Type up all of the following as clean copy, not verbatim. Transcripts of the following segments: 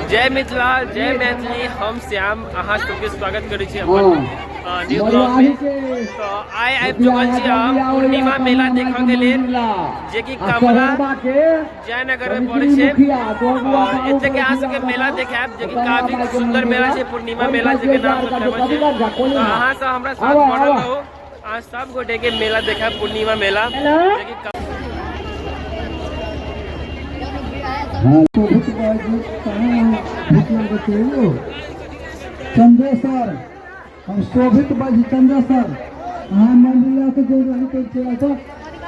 जय मिथिला जय मैथिली हम श्याम अहाँ सबके स्वागत करै छी अपन न्यू ब्लॉग में। तो आइ आबि चुकल छी हम पूर्णिमा मेला देखऽ के लेल जे कि कमला जयनगर में पड़ै छै। और एते के अहाँ सबके मेला देखाब जे कि काफी सुंदर मेला छै, पूर्णिमा मेला जे के नाम से फेमस छै। तो अहाँ सब हमरा साथ बनल रहू, अहाँ सब गोटे के मेला देखाब पूर्णिमा मेला जे कि चंद्रेश्वर हम शोभित बाजी चंद्रेश्वर हाँ मंदिर के जो रही के चला तो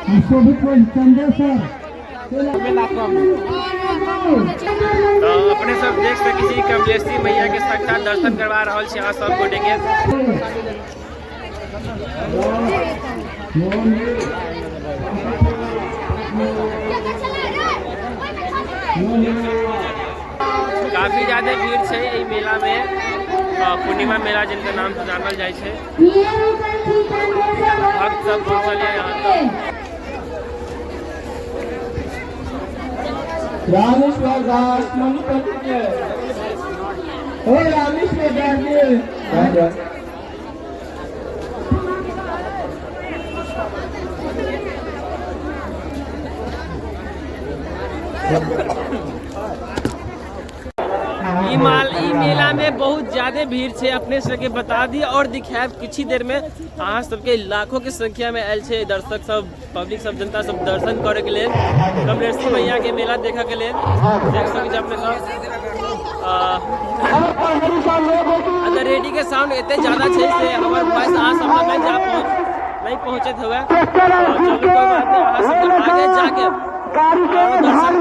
हम शोभित बाजी चंद्रेश्वर तो अपने सब देख सकै छी कमलेश्वरी मैया के साक्षात दर्शन करवा रहल छी अहाँ सब गोटे के। काफी ज्यादा भीड़ है ये मेला में, पूर्णिमा मेला जिनका नाम से जानल जाए छै। भक्त सब पहुंचल है यहाँ तक। ई मेला में बहुत ज्यादा भीड़ है, अपने सबके बता दी और दिखाएब कुछ ही देर में। अहाँ सबके लाखों के संख्या में आयल छै दर्शक सब, पब्लिक सब, जनता सब दर्शन करे के लिए, कमलेश्वरी मैया के मेला देखे के लिए। देख सकै छी अपने सब अगर रेडी के साउंड इतने ज्यादा है से हमारे वॉइस अहाँ सब नहीं पहुँचत हुए। चलो कोई बात नहीं, अहाँ सब आगे जाके दर्शन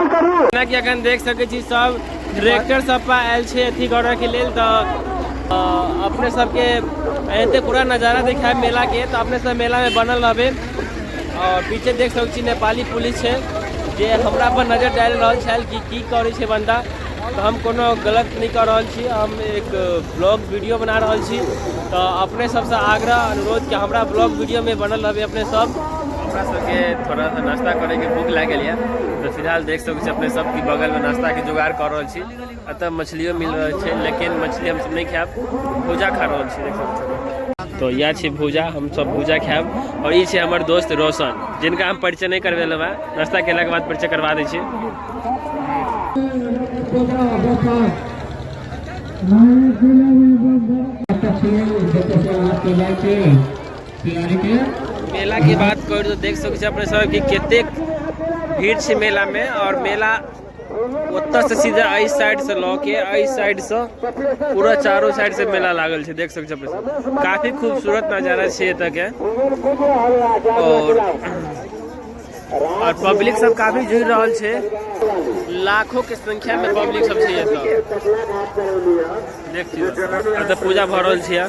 करें। कि अखन देख सकै छी सब डायरेक्टर सब आयल छै अथी करे के लेल। तो अपने सबके एते पूरा नज़ारा दिखाए मेला के, तो अपने सब मेला में बनल रहबे। और पीछे देख सकै छी नेपाली पुलिस है जे हमरा पर नजर डाल रहल छै कि की करे छै बंदा। तो हम कोनो गलत नहीं कर रहल छी, हम एक ब्लॉग वीडियो बना रहल छी। तो अपने सबसे आग्रह अनुरोध कि हमरा ब्लॉग वीडियो में बनल रहबे अपने सब। हमरा सबके थोड़ा सा नाश्ता करे के भूख लाग गेल, तो फिलहाल देख सकै छी अपने सब की बगल में नाश्ता के जुगाड़ कर रहल छी। अतः मछलियों मिल रहल छै, लेकिन मछली हम सब नहीं खायब, भूजा खा रहल छी। देख सकै छी तो यह छै भूजा, हम सब भूजा खायब। और ये छै हमर दोस्त रोशन, जिनका हम परिचय नहीं करवेले बा, नाश्ता केला के बाद परिचय करवा दै छी। मेला की बात कर तो देख सकै छी अपने सब कि कतेक भीड़ छै मेला में। और मेला ओतऽ से सीधा एहि साइड से लऽ के एहि साइड से पूरा चारों साइड से मेला लागल छै। देख सकै छी अपने सब, काफी खूबसूरत नजारा छै एतऽ के। और पब्लिक सब काफी जुड़ रहल छै, लाखों के संख्या में पब्लिक सब छै एतऽ। देखियो एतऽ पूजा भऽ रहल छै।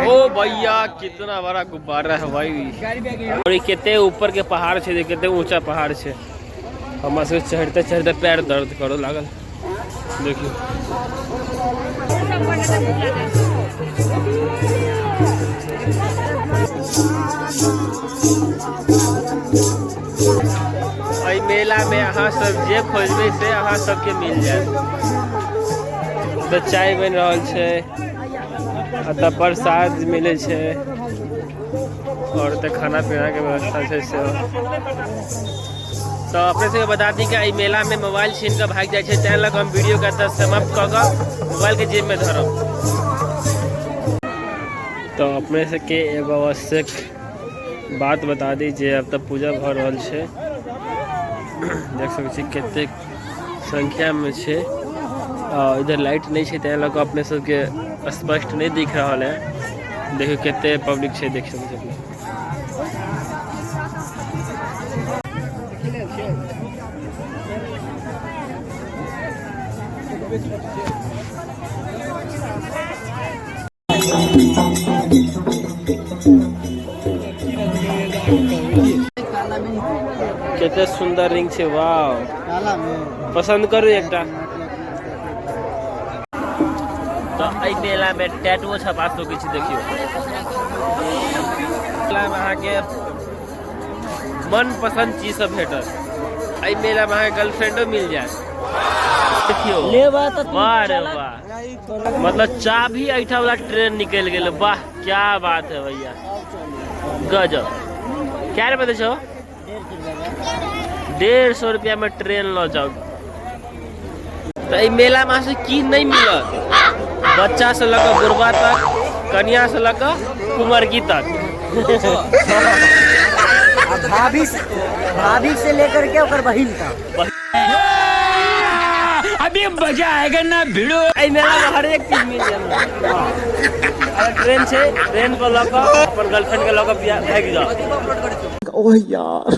ओ भैया कितना बड़ा गुब्बारा है भाई, और कितने ऊपर के पहाड़ है, कितने ऊंचा पहाड़ है। हमारे से चढ़ते चढ़ते पैर दर्द करो लागल। देखियो एहि मेला में अहाँ सब जे खोजबै से अहाँ सबके मिल जाए। तो चाय बन रहल छै, अतः प्रसाद मिले छै, और तो खाना पीना के व्यवस्था छै से। तो अपने से बता दी कि मेला में मोबाइल छीन के भाग जाए, तैं लग हम वीडियो के समाप्त कर के मोबाइल के जेब में धरब। तो अपने से के एगो आवश्यक बात बता दी जे अब तक पूजा भ रहल छै। देख सकै छी कतेक संख्या में छै, इधर लाइट नहीं है, तैं लग अपने सबके स्पष्ट नहीं दिख रहा है। देखियो कते पब्लिक छै, देख सकै छी। केते सुंदर रिंग छे, वाव पसंद करू एकटा। तो एहि मेला में टैटुओ छपा सकै छी। देखियो मेला में अहाँ के मन पसंद चीज सब भेटत। एहि मेला में अहाँ गर्लफ्रेंडो मिल जाए। देखियो वाह रे वाह, मतलब चाबी ऐठा वाला ट्रेन निकल गेल। वाह क्या बात है भैया, गजब। क्या रे बता छो? 150 रुपया में ट्रेन लो जाओ। तो ये मेला में से की नहीं मिलत, बच्चा से लगा बुढ़वा तक, कन्या से लगा कुमारकी तक। भाभी से लेकर के ओकर बहिन तक। अभी मजा आएगा ना भिड़ो। ए मेला में हर एक चीज मिल जाला। अगर ट्रेन से ट्रेन को लगा अपन गर्लफ्रेंड के लगा भाग जाओ। ओह यार,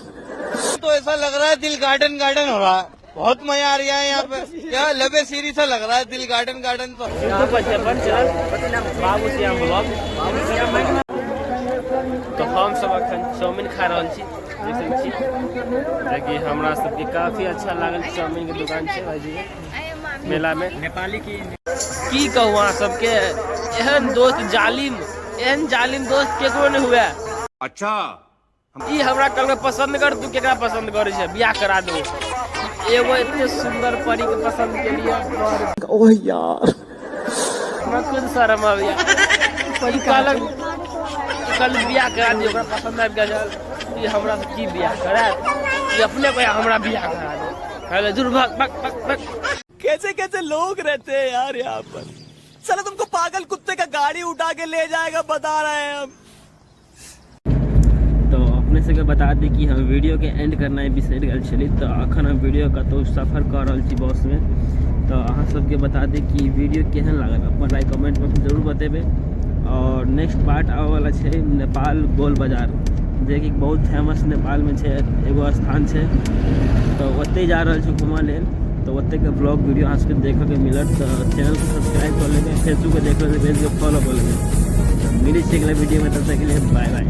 तो ऐसा लग रहा है दिल गार्डन गार्डन हो रहा है। बहुत मजा आ रहा है यहाँ पे। क्या लबे सीरी सा लग रहा है दिल गार्डन गार्डन। तो बाबू श्याम ब्लॉग। तो हम सब अखन चाउमीन खा रहल छी, देख सकै छी, जेकि हमरा सबके काफी अच्छा लागल। चाउमीन के दुकान छै भाईजी मेला में। नेपाली की कहूँ अहाँ सबके, एहन दोस्त जालिम, एहन जालिम दोस्त केकरो नहीं हुआ। अच्छा ई हमरा कल में पसंद कर, तू केकरा पसंद करे छै, बियाह करा दो। एगो इतने सुंदर परी के पसंद के लिए ओह यार, हमरा खुद शर्म आ गया। परी कहलक कल बियाह करा दियो, ओकरा पसंद आबि गेल। ई हमरा से की बियाह करा, ई अपने को हमरा बियाह करा दे। कहले दूर भाग भाग भाग भाग। कैसे कैसे लोग रहते हैं यार यहाँ पर। साला तुमको पागल कुत्ते का गाड़ी उठा के ले जाएगा, बता रहे हैं हम। तो अपने से बता दी कि हम वीडियो के एंड करना है बिसर गल छली। तो अखन हम वीडियो का तो सफर कर रहल छी बस में। तो अहाँ सबके बता दी कि वीडियो केहन लागल, अपन राय कमेंट में जरूर बतेबे। और नेक्स्ट पार्ट आवे वाला है नेपाल गोल बाजार, जे कि बहुत फेमस नेपाल में है, एगो स्थान है। तो ओते जा रहल छी घुमा लेल। तो ओते के ब्लॉग वीडियो अहाँ सबके देखे के मिलत। तो चैनल को सब्सक्राइब कर लेबे, फेसबुक पे देख लेबे, पेज को फॉलो कर लेबे। मिली छै अगला वीडियो में, तब तक के लिए बाय बाय।